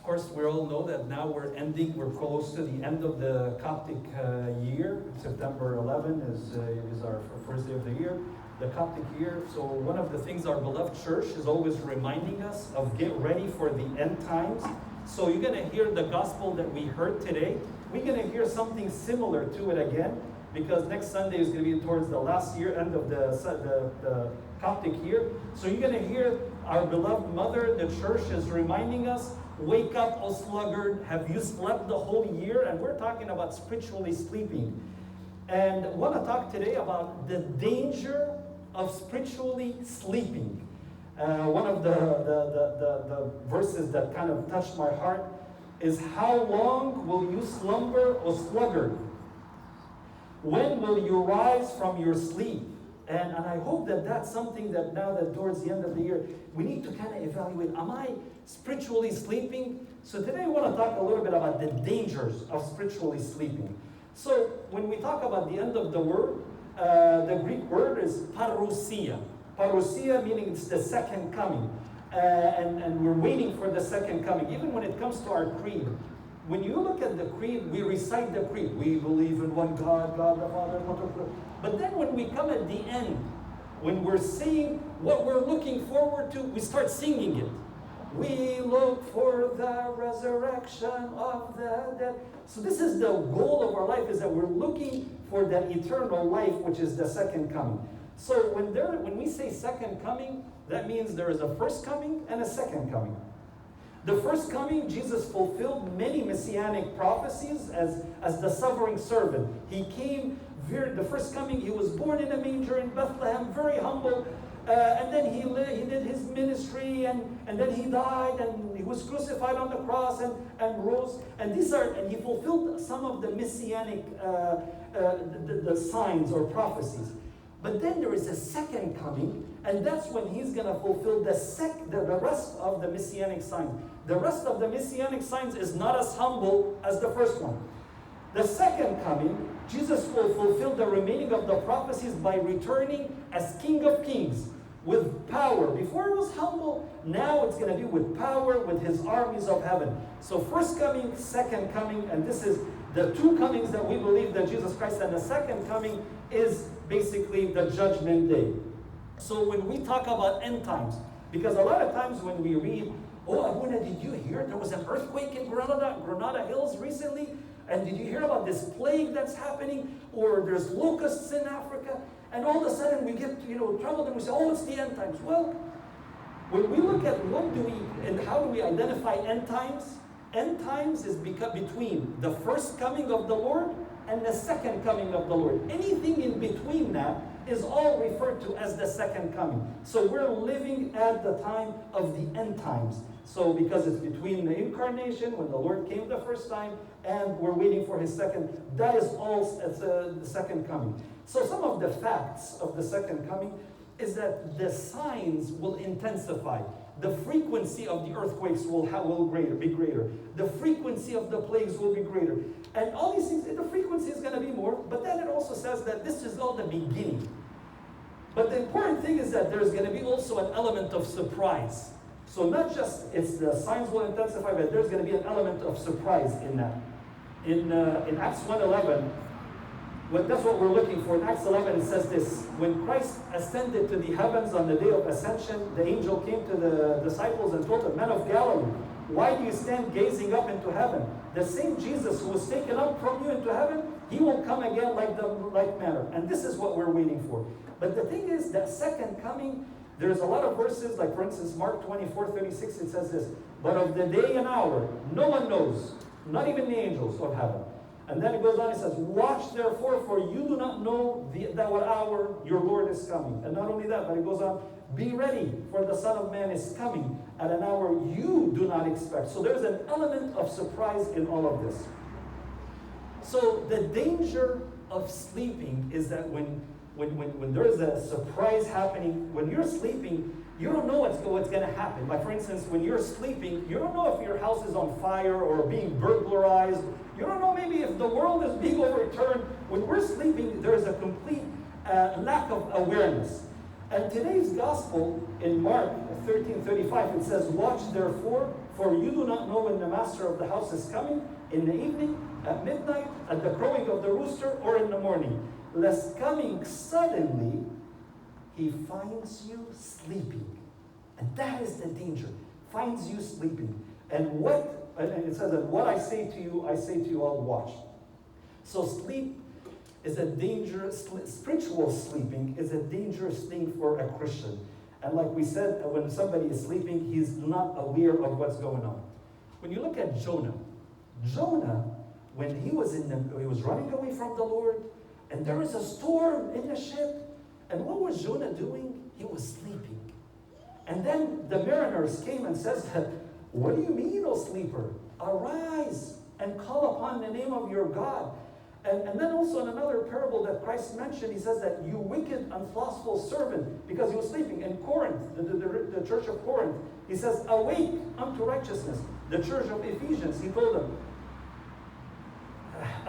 course, we all know that now we're close to the end of the Coptic year. September 11 is our first day of the year, the Coptic year. So one of the things our beloved church is always reminding us of, get ready for the end times. So you're going to hear the gospel that we heard today. We're going to hear something similar to it again, because next Sunday is going to be towards the last year, end of the Coptic year. So you're going to hear our beloved mother, the church, is reminding us, wake up, O sluggard, have you slept the whole year? And we're talking about spiritually sleeping. And I want to talk today about the danger of spiritually sleeping. One of the verses that kind of touched my heart is, how long will you slumber, O sluggard? When will you rise from your sleep? And I hope that that's something that now that towards the end of the year, we need to kind of evaluate, am I spiritually sleeping? So today I want to talk a little bit about the dangers of spiritually sleeping. So when we talk about the end of the word, the Greek word is parousia. Parousia meaning it's the second coming. And we're waiting for the second coming. Even when it comes to our creed, when you look at the creed, we recite the creed. We believe in one God, God the Father. But then when we come at the end, when we're saying what we're looking forward to, we start singing it. We look for the resurrection of the dead. So this is the goal of our life, is that we're looking for that eternal life, which is the second coming. So when we say second coming, that means there is a first coming and a second coming. The first coming, Jesus fulfilled many messianic prophecies as the suffering servant. He came, the first coming, he was born in a manger in Bethlehem, very humble. And then he did his ministry, and then he died, and he was crucified on the cross and rose. And he fulfilled some of the messianic the signs or prophecies. But then there is a second coming, and that's when he's going to fulfill the rest of the messianic signs. The rest of the messianic signs is not as humble as the first one. The second coming, Jesus will fulfill the remaining of the prophecies by returning as King of Kings with power. Before it was humble, now it's going to be with power, with his armies of heaven. So first coming, second coming, and this is the two comings that we believe that Jesus Christ, and the second coming is basically the judgment day. So when we talk about end times, because a lot of times when we read, oh, Abuna, did you hear there was an earthquake in Granada Hills recently? And did you hear about this plague that's happening? Or there's locusts in Africa? And all of a sudden we get, troubled, and we say, oh, it's the end times. Well, when we look at how do we identify end times is between the first coming of the Lord and the second coming of the Lord. Anything in between that is all referred to as the second coming. So we're living at the time of the end times. So because it's between the incarnation, when the Lord came the first time, and we're waiting for his second, that is all the second coming. So some of the facts of the second coming is that the signs will intensify. The frequency of the earthquakes will be greater. The frequency of the plagues will be greater. And all these things, the frequency is going to be more, but then it also says that this is all the beginning. But the important thing is that there's going to be also an element of surprise. So not just it's the signs will intensify, but there's going to be an element of surprise in that. In Acts 1:11, that's what we're looking for. In Acts 11, it says this: when Christ ascended to the heavens on the day of ascension, the angel came to the disciples and told them, men of Galilee, why do you stand gazing up into heaven? The same Jesus who was taken up from you into heaven, he will come again like manner. And this is what we're waiting for. But the thing is, that second coming, there's a lot of verses, like for instance, Mark 24:36, it says this: but of the day and hour, no one knows, not even the angels of heaven. And then it goes on, it says, watch therefore, for you do not know that what hour your Lord is coming. And not only that, but it goes on, be ready, for the Son of Man is coming at an hour you do not expect. So there's an element of surprise in all of this. So the danger of sleeping is that when there is a surprise happening, when you're sleeping, you don't know what's going to happen. Like for instance, when you're sleeping, you don't know if your house is on fire or being burglarized. You don't know maybe if the world is being overturned. When we're sleeping, there is a complete lack of awareness. And today's gospel in Mark 13:35, it says, "Watch therefore, for you do not know when the master of the house is coming, in the evening, at midnight, at the crowing of the rooster, or in the morning, lest coming suddenly he finds you sleeping." And that is the danger. Finds you sleeping. And it says that what I say to you all, watch. So sleep is a dangerous, spiritual sleeping is a dangerous thing for a Christian. And like we said, when somebody is sleeping, he's not aware of what's going on. When you look at Jonah, when he was running away from the Lord, and there was a storm in the ship, and what was Jonah doing? He was sleeping. And then the mariners came and says, "What do you mean, O sleeper? Arise and call upon the name of your God." And then also in another parable that Christ mentioned, he says that you wicked and slothful servant, because he was sleeping. In Corinth, the church of Corinth, he says, "Awake unto righteousness." The church of Ephesians, he told them,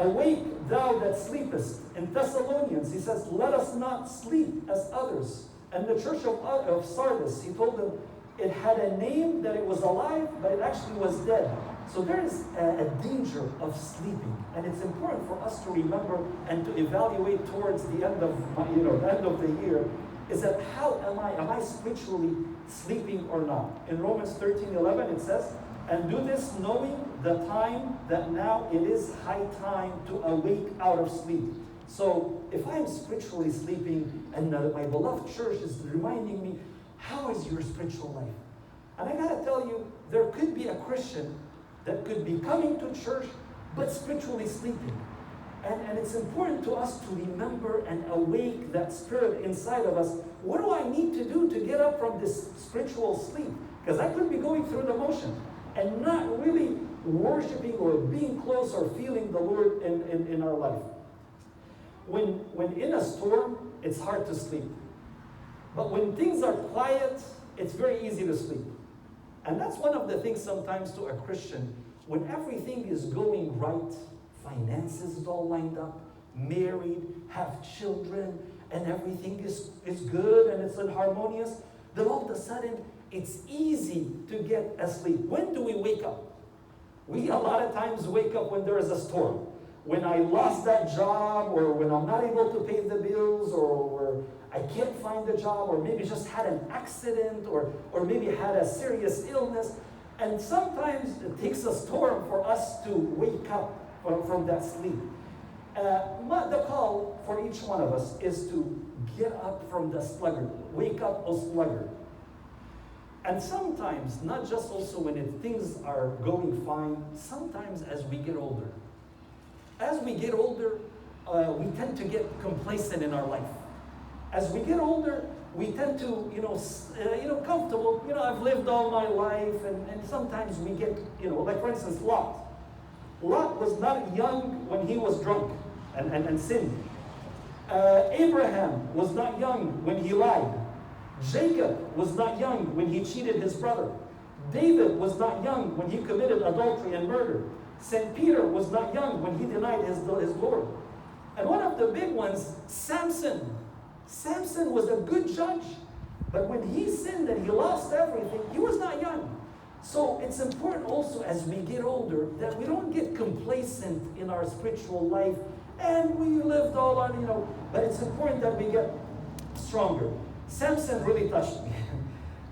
"Awake thou that sleepest." In Thessalonians, he says, "Let us not sleep as others." And the church of Sardis, he told them, it had a name that it was alive, but it actually was dead. So there is a danger of sleeping, and it's important for us to remember and to evaluate towards the end of the end of the year. Is that how am I spiritually sleeping or not? In Romans 13:11 it says, "And do this knowing the time that now it is high time to awake out of sleep." So if I'm spiritually sleeping, and my beloved church is reminding me, how is your spiritual life? And I gotta tell you, there could be a Christian that could be coming to church, but spiritually sleeping. And it's important to us to remember and awake that spirit inside of us. What do I need to do to get up from this spiritual sleep? Because I could be going through the motion and not really worshiping or being close or feeling the Lord in our life. When in a storm, it's hard to sleep. But when things are quiet, it's very easy to sleep. And that's one of the things sometimes to a Christian, when everything is going right, finances is all lined up, married, have children, and everything is good and it's harmonious, then all of a sudden, it's easy to get asleep. When do we wake up? We a lot of times wake up when there is a storm. When I lost that job, or when I'm not able to pay the bills, or I can't find a job, or maybe just had an accident, or maybe had a serious illness. And sometimes it takes a storm for us to wake up from that sleep. The call for each one of us is to get up from the sluggard. Wake up, O sluggard. And sometimes, not just also when things are going fine, sometimes as we get older. As we get older, we tend to get complacent in our life. As we get older, we tend to, comfortable. I've lived all my life, and sometimes we get, like for instance, Lot. Lot was not young when he was drunk and sinned. Abraham was not young when he lied. Jacob was not young when he cheated his brother. David was not young when he committed adultery and murder. St. Peter was not young when he denied his Lord. And one of the big ones, Samson. Samson was a good judge, but when he sinned and he lost everything, he was not young. So it's important also as we get older that we don't get complacent in our spiritual life and we lived all on, but it's important that we get stronger. Samson really touched me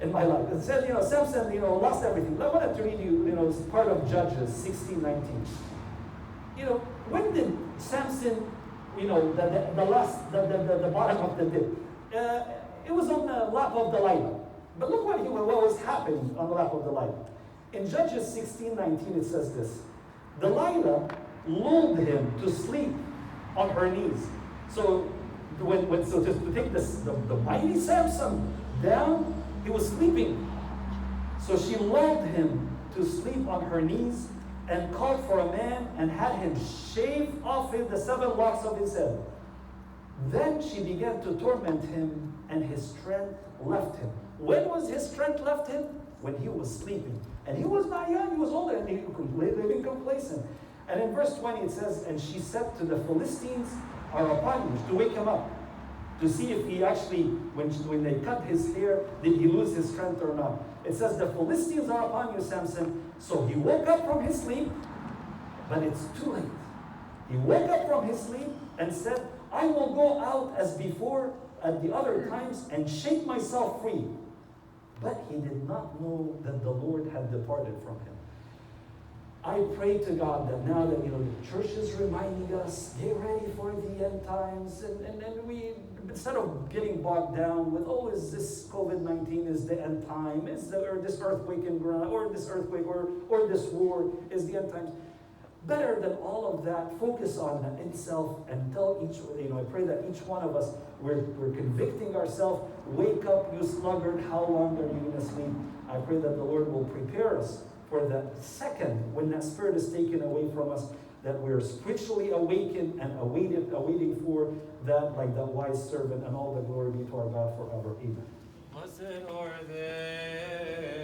in my life. It said, Samson, lost everything. I wanted to read you, it's part of Judges 16:19. When did Samson, the bottom of the dip? It was on the lap of Delilah. But look what was happening on the lap of Delilah. In Judges 16:19, it says this: Delilah lulled him to sleep on her knees. So to take the mighty Samson down, he was sleeping. So she lulled him to sleep on her knees and called for a man and had him shave off the 7 locks of his head. Then she began to torment him, and his strength left him. When was his strength left him? When he was sleeping. And he was not young, he was older, and he was living complacent. And in verse 20 it says, and she said to the Philistines are upon you, to wake him up. to see if he actually, when they cut his hair, did he lose his strength or not. It says, the Philistines are upon you, Samson. So he woke up from his sleep, but it's too late. He woke up from his sleep and said, I will go out as before at the other times and shake myself free. But he did not know that the Lord had departed from him. I pray to God that now that, the church is reminding us, get ready for the end times. And we, instead of getting bogged down with, is this COVID-19 is the end time, or this earthquake in Grenada, or this earthquake, or this war is the end times. Better than all of that, focus on itself and tell I pray that each one of us, we're convicting ourselves, wake up, you sluggard, how long are you going to sleep? I pray that the Lord will prepare us for the second, when that spirit is taken away from us, that we're spiritually awakened and awaiting for that, like that wise servant, and all the glory be to our God forever. Amen. Blessed are they